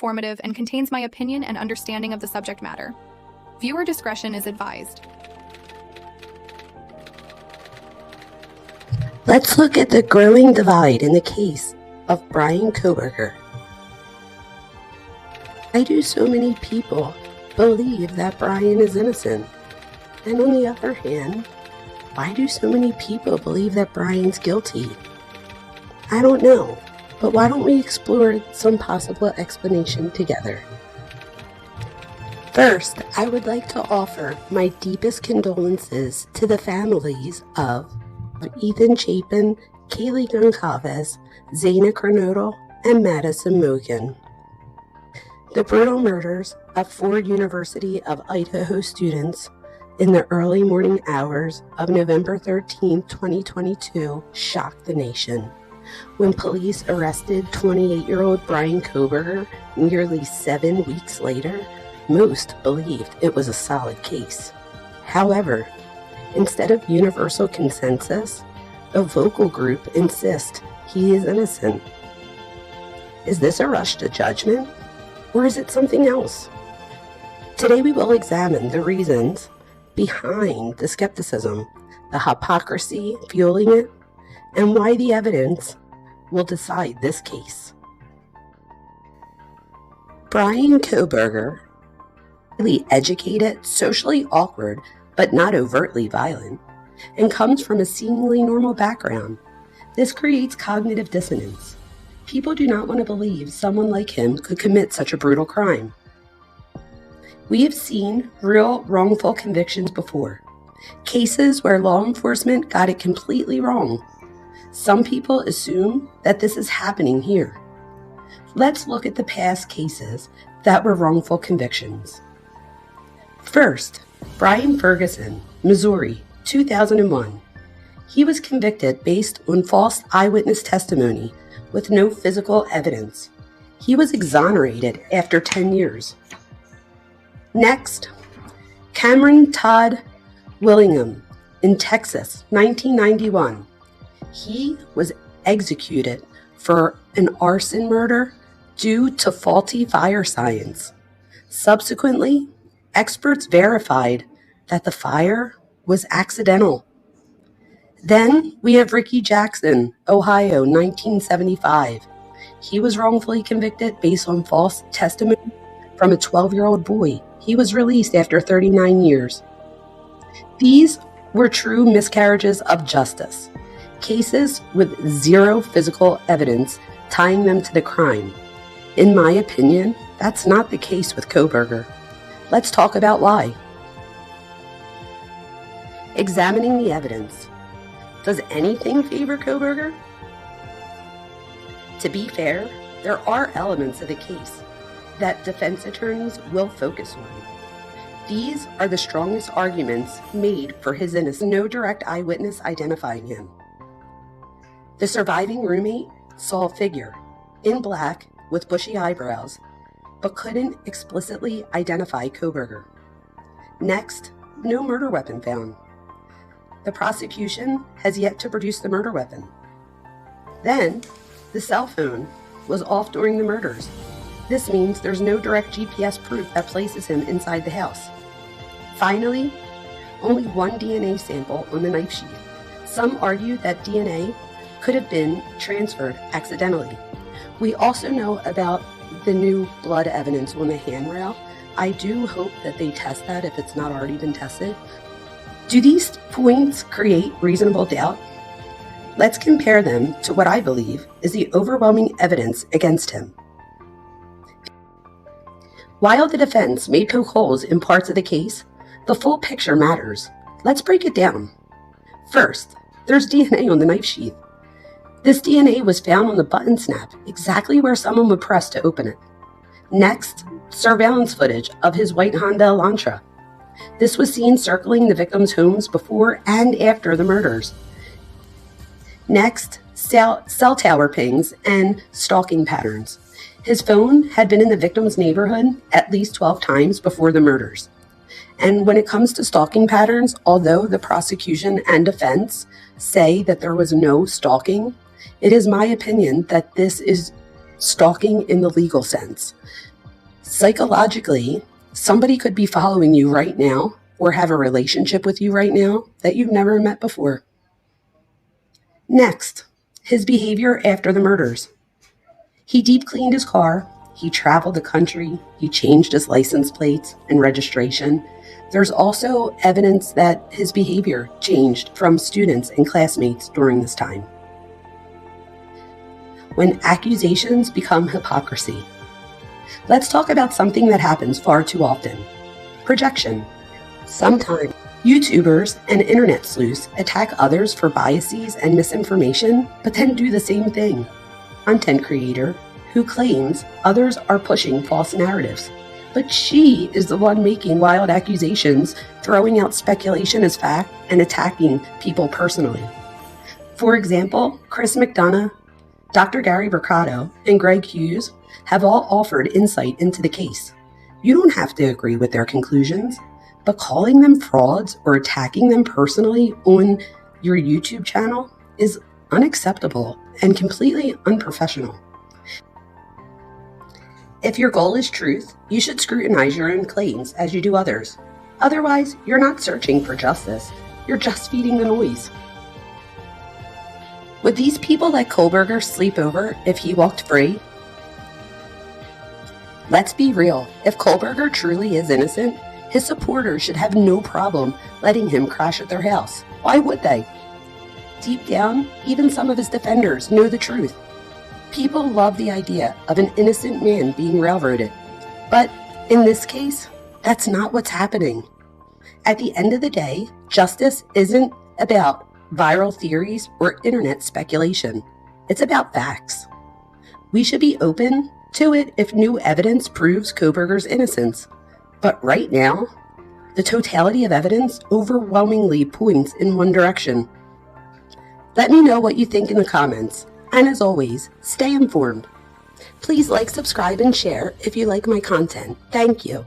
informative and contains my opinion and understanding of the subject matter. Viewer discretion is advised. Let's look at the growing divide in the case of Bryan Kohberger. Why do so many people believe that Bryan is innocent? And on the other hand, why do so many people believe that Bryan's guilty? I don't know, but why don't we explore some possible explanation together? First, I would like to offer my deepest condolences to the families of Ethan Chapin, Kaylee Goncalves, Zaina Kernodle, and Madison Mogan. The brutal murders of 4 University of Idaho students in the early morning hours of November 13, 2022 shocked the nation. When police arrested 28-year-old Bryan Kohberger nearly 7 weeks later, most believed it was a solid case. However, instead of universal consensus, a vocal group insists he is innocent. Is this a rush to judgment, or is it something else? Today we will examine the reasons behind the skepticism, the hypocrisy fueling it, and why the evidence will decide this case. Bryan Kohberger, highly educated, socially awkward, but not overtly violent, and comes from a seemingly normal background. This creates cognitive dissonance. People do not want to believe someone like him could commit such a brutal crime. We have seen real wrongful convictions before, cases where law enforcement got it completely wrong. Some people assume that this is happening here. Let's look at the past cases that were wrongful convictions. First, Brian Ferguson, Missouri, 2001. He was convicted based on false eyewitness testimony with no physical evidence. He was exonerated after 10 years. Next, Cameron Todd Willingham in Texas, 1991. He was executed for an arson murder due to faulty fire science. Subsequently, experts verified that the fire was accidental. Then we have Ricky Jackson, Ohio, 1975. He was wrongfully convicted based on false testimony from a 12-year-old boy. He was released after 39 years. These were true miscarriages of justice, cases with zero physical evidence tying them to the crime. In my opinion, that's not the case with Kohberger. Let's talk about why. Examining the evidence. Does anything favor Kohberger? To be fair, there are elements of the case that defense attorneys will focus on. These are the strongest arguments made for his innocence. No direct eyewitness identifying him. The surviving roommate saw a figure in black with bushy eyebrows, but couldn't explicitly identify Kohberger. Next, no murder weapon found. The prosecution has yet to produce the murder weapon. Then, the cell phone was off during the murders. This means there's no direct GPS proof that places him inside the house. Finally, only one DNA sample on the knife sheath. Some argue that DNA could have been transferred accidentally. We also know about the new blood evidence on the handrail. I do hope that they test that if it's not already been tested. Do these points create reasonable doubt? Let's compare them to what I believe is the overwhelming evidence against him. While the defense may poke holes in parts of the case, the full picture matters. Let's break it down. First, there's DNA on the knife sheath. This DNA was found on the button snap, exactly where someone would press to open it. Next, surveillance footage of his white Honda Elantra. This was seen circling the victims' homes before and after the murders. Next, cell tower pings and stalking patterns. His phone had been in the victim's neighborhood at least 12 times before the murders. And when it comes to stalking patterns, although the prosecution and defense say that there was no stalking, it is my opinion that this is stalking in the legal sense. Psychologically, somebody could be following you right now or have a relationship with you right now that you've never met before. Next, his behavior after the murders. He deep cleaned his car, he traveled the country, he changed his license plates and registration. There's also evidence that his behavior changed from students and classmates during this time. When accusations become hypocrisy. Let's talk about something that happens far too often. Projection. Sometimes YouTubers and internet sleuths attack others for biases and misinformation, but then do the same thing. Content creator who claims others are pushing false narratives, but she is the one making wild accusations, throwing out speculation as fact, and attacking people personally. For example, Chris McDonough, Dr. Gary Mercado, and Greg Hughes have all offered insight into the case. You don't have to agree with their conclusions, but calling them frauds or attacking them personally on your YouTube channel is unacceptable and completely unprofessional. If your goal is truth, you should scrutinize your own claims as you do others. Otherwise, you're not searching for justice. You're just feeding the noise. Would these people let Kohberger sleep over if he walked free? Let's be real. If Kohberger truly is innocent, his supporters should have no problem letting him crash at their house. Why would they? Deep down, even some of his defenders know the truth. People love the idea of an innocent man being railroaded. But in this case, that's not what's happening. At the end of the day, justice isn't about viral theories or internet speculation. It's about facts. We should be open to it if new evidence proves Kohberger's innocence. But right now, the totality of evidence overwhelmingly points in one direction. Let me know what you think in the comments. And as always, stay informed. Please like, subscribe, and share if you like my content. Thank you.